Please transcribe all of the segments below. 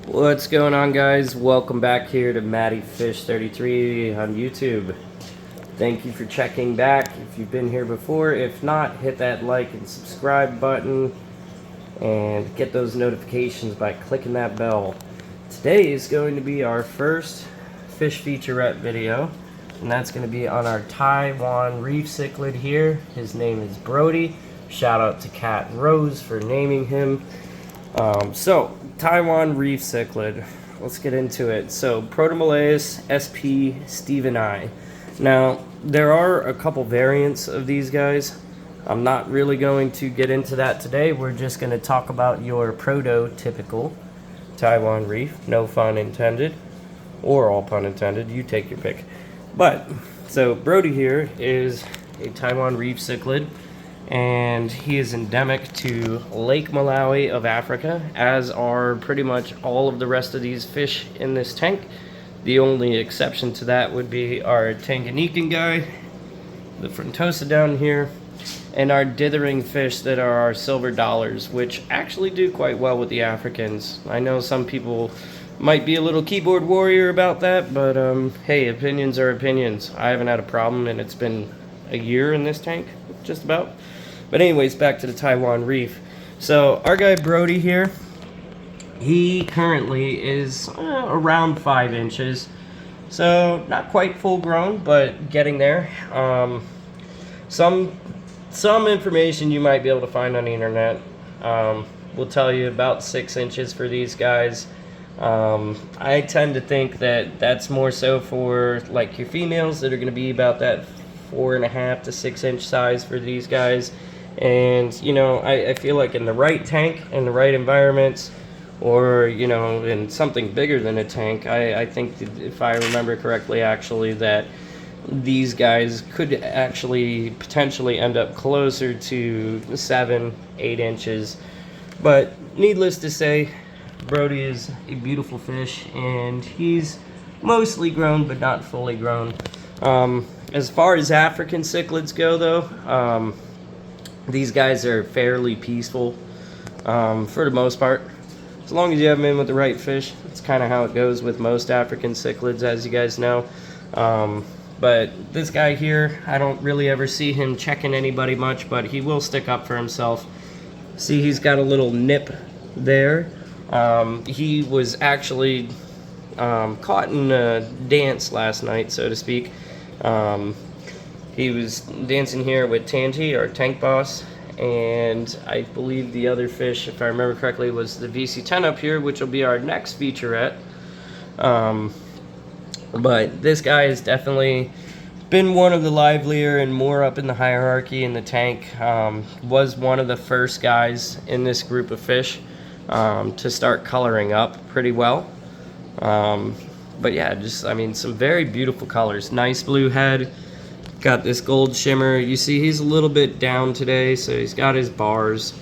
What's going on, guys? Welcome back here to MattyFish33 on YouTube. Thank you for checking back if you've been here before. If not, hit that like and subscribe button and get those notifications by clicking that bell. Today is going to be our first fish featurette video, and that's going to be on our Taiwan Reef cichlid here. His name is Brody. Shout out to Cat Rose for naming him. So, Taiwan Reef cichlid. Let's get into it. So, Protomelas SP Steveni. Now, there are a couple variants of these guys. I'm not really going to get into that today. We're just going to talk about your prototypical Taiwan Reef. No pun intended. Or all pun intended. You take your pick. But, so Brody here is a Taiwan Reef cichlid, and he is endemic to Lake Malawi of Africa, as are pretty much all of the rest of these fish in this tank. The only exception to that would be our Tanganyikan guy, the Frontosa down here, and our dithering fish that are our silver dollars, which actually do quite well with the Africans. I know some people might be a little keyboard warrior about that, but hey, opinions are opinions. I haven't had a problem, and it's been a year in this tank, just about. But anyways, back to the Taiwan Reef. So our guy Brody here, he currently is around 5 inches. So not quite full grown, but getting there. Some information you might be able to find on the internet will tell you about 6 inches for these guys. I tend to think that that's more so for like your females that are going to be about that 4.5 to 6 inch size for these guys. And you know, I feel like in the right tank, in the right environments, or you know, in something bigger than a tank, I think that if I remember correctly, actually, that these guys could actually potentially end up closer to 7-8 inches. But needless to say, Brody is a beautiful fish, and he's mostly grown but not fully grown. As far as African cichlids go, though, these guys are fairly peaceful for the most part. As long as you have them in with the right fish, that's kind of how it goes with most African cichlids, as you guys know. But this guy here, I don't really ever see him checking anybody much, but he will stick up for himself. See, he's got a little nip there. He was actually caught in a dance last night, so to speak. He was dancing here with Tangy, our tank boss, and I believe the other fish, if I remember correctly, was the VC10 up here, which will be our next featurette. But this guy has definitely been one of the livelier and more up in the hierarchy in the tank. Was one of the first guys in this group of fish to start coloring up pretty well. But yeah, just, I mean, some very beautiful colors. Nice blue head. Got this gold shimmer. You see he's a little bit down today, so he's got his bars.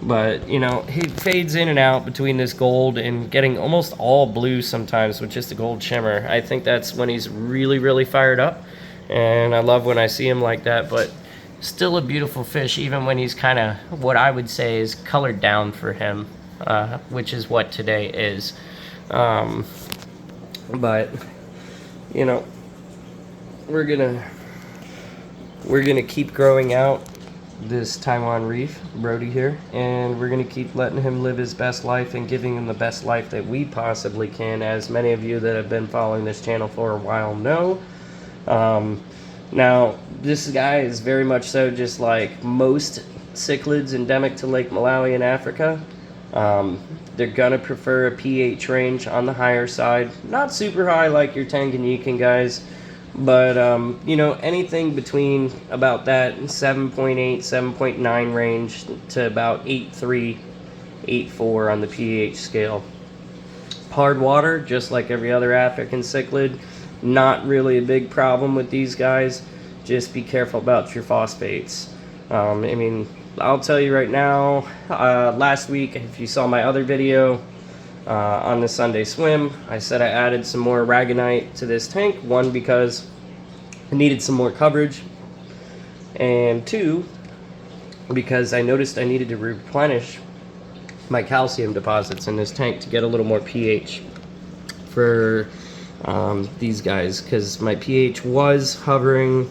But, you know, he fades in and out between this gold and getting almost all blue sometimes with just the gold shimmer. I think that's when he's really, really fired up. And I love when I see him like that. But still a beautiful fish, even when he's kind of, what I would say is colored down for him, which is what today is. But, you know, we're gonna keep growing out this Taiwan Reef, Brody here, and we're gonna keep letting him live his best life and giving him the best life that we possibly can, as many of you that have been following this channel for a while know. Now, this guy is very much so just like most cichlids endemic to Lake Malawi in Africa. They're gonna prefer a pH range on the higher side, not super high like your Tanganyikan guys, but you know, anything between about that 7.8, 7.9 range to about 8.3, 8.4 on the pH scale. Hard water, just like every other African cichlid, not really a big problem with these guys. Just be careful about your phosphates. I mean, I'll tell you right now, last week, if you saw my other video on the Sunday swim, I said I added some more aragonite to this tank. One, because I needed some more coverage, and two, because I noticed I needed to replenish my calcium deposits in this tank to get a little more pH for these guys, because my pH was hovering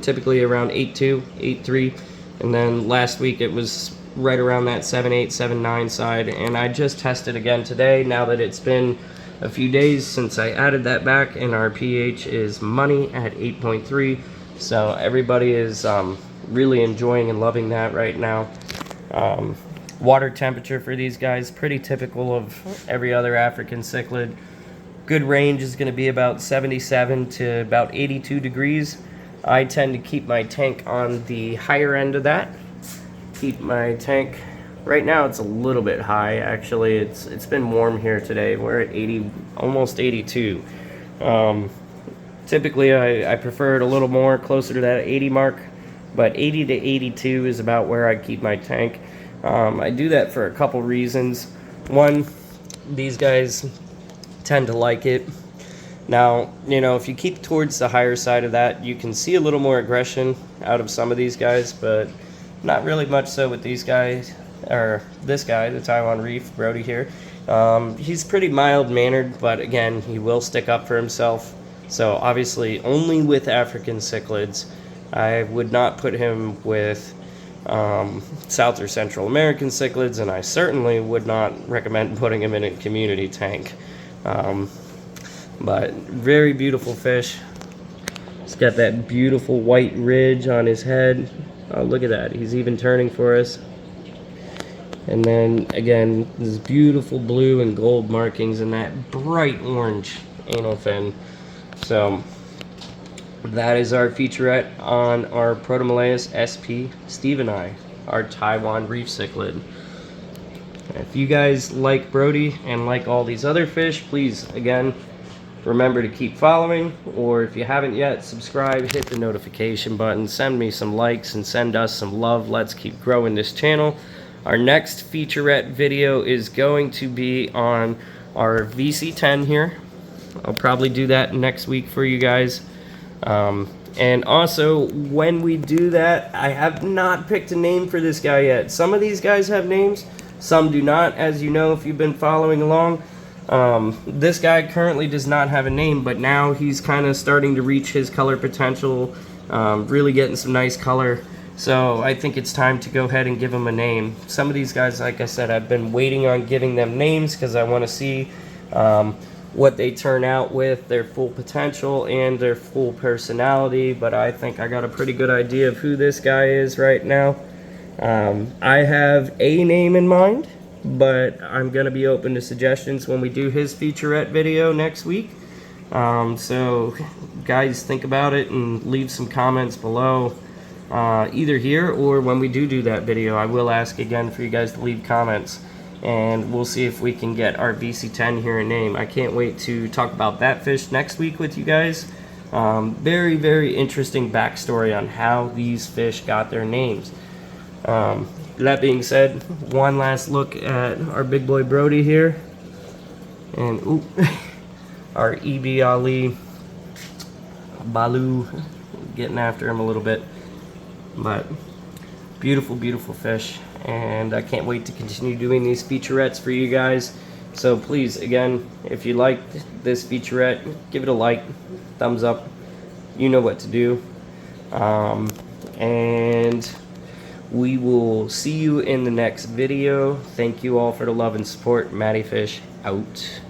typically around 8.2, 8.3, and then last week it was right around that 7.8, 7.9 side, and I just tested again today now that it's been a few days since I added that back, and our pH is money at 8.3. So everybody is really enjoying and loving that right now. Water temperature for these guys, pretty typical of every other African cichlid. Good range is going to be about 77 to about 82 degrees. I tend to keep my tank on the higher end of that. Keep my tank, right now it's a little bit high actually. It's been warm here today. We're at 80, almost 82. Typically I prefer it a little more closer to that 80 mark, but 80 to 82 is about where I keep my tank. I do that for a couple reasons. One, these guys tend to like it. Now, you know, if you keep towards the higher side of that, you can see a little more aggression out of some of these guys, but not really much so with these guys, or this guy, the Taiwan Reef, Brody here. He's pretty mild-mannered, but again, he will stick up for himself. So obviously, only with African cichlids. I would not put him with South or Central American cichlids, and I certainly would not recommend putting him in a community tank. But very beautiful fish. He's got that beautiful white ridge on his head. Oh, look at that. He's even turning for us. And then, again, this beautiful blue and gold markings and that bright orange anal fin. So, that is our featurette on our Protomelas SP Steveni, our Taiwan reef cichlid. If you guys like Brody and like all these other fish, please, again, remember to keep following, or if you haven't yet, subscribe, hit the notification button, send me some likes, and send us some love. Let's keep growing this channel. Our next featurette video is going to be on our VC10 here. I'll probably do that next week for you guys. And also, when we do that, I have not picked a name for this guy yet. Some of these guys have names, some do not, as you know if you've been following along. This guy currently does not have a name, but now he's kind of starting to reach his color potential, really getting some nice color. So I think it's time to go ahead and give him a name. Some of these guys, like I said, I've been waiting on giving them names because I want to see what they turn out with, their full potential and their full personality. But I think I got a pretty good idea of who this guy is right now. I have a name in mind, but I'm going to be open to suggestions when we do his featurette video next week. So guys, think about it and leave some comments below, either here or when we do that video. I will ask again for you guys to leave comments, and we'll see if we can get our VC10 here a name. I can't wait to talk about that fish next week with you guys. Very, very interesting backstory on how these fish got their names. That being said, one last look at our big boy Brody here, and ooh, our EB Ali Balu, getting after him a little bit. But beautiful, beautiful fish, and I can't wait to continue doing these featurettes for you guys. So please, again, if you liked this featurette, give it a like, thumbs up, you know what to do. And we will see you in the next video. Thank you all for the love and support. Matty Fish out.